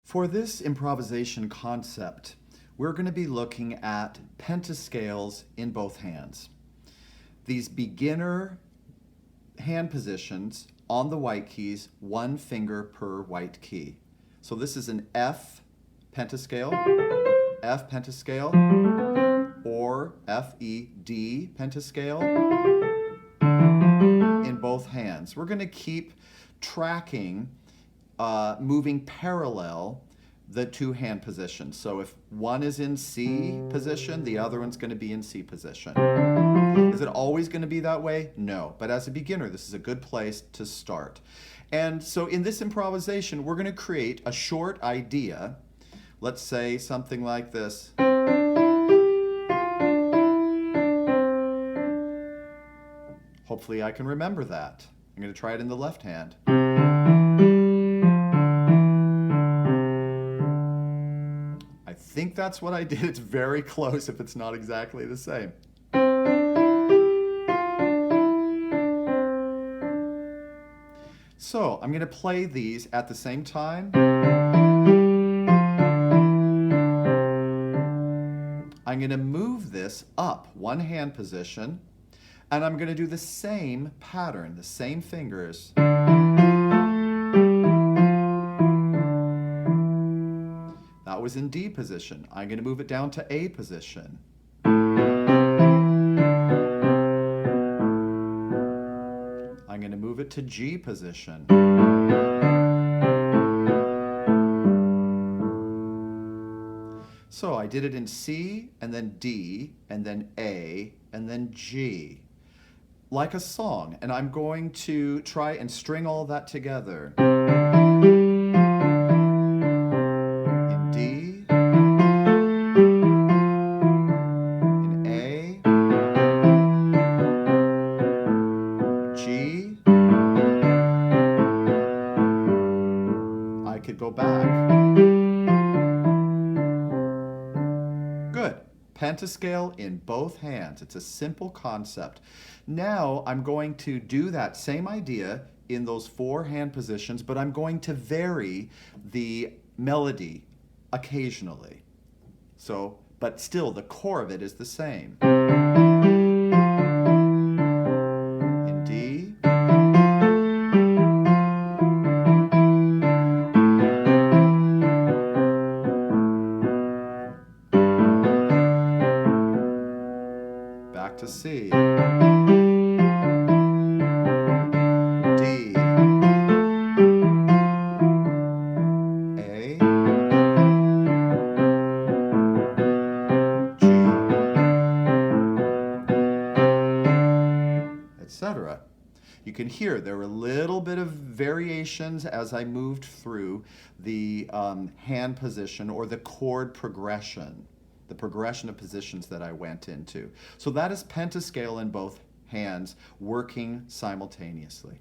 For this improvisation concept, we're going to be looking at pentascales in both hands. These beginner hand positions on the white keys, one finger per white key. So this is an F pentascale, or F-E-D pentascale in both hands. We're going to keep tracking moving parallel the two hand positions. So if one is in C position, the other one's going to be in C position. Is it always going to be that way? No. But as a beginner, this is a good place to start. And so in this improvisation, we're going to create a short idea. Let's say something like this. Hopefully I can remember that. I'm going to try it in the left hand. I think that's what I did. It's very close if it's not exactly the same. So I'm going to play these at the same time. I'm going to move this up one hand position, and I'm going to do the same pattern, the same fingers. That was in D position. I'm going to move it down to A position. I'm going to move it to G position. So I did it in C, and then D, and then A, and then G, like a song. And I'm going to try and string all that together. In D, in A, G. I could go back. Good. Pentascale in both hands. It's a simple concept. Now I'm going to do that same idea in those four hand positions, but I'm going to vary the melody occasionally. So, but still the core of it is the same. In D, back to C, D, A, G, etc. You can hear there were a little bit of variations as I moved through the hand position or the chord progression, the progression of positions that I went into. So that is pentascale in both hands working simultaneously.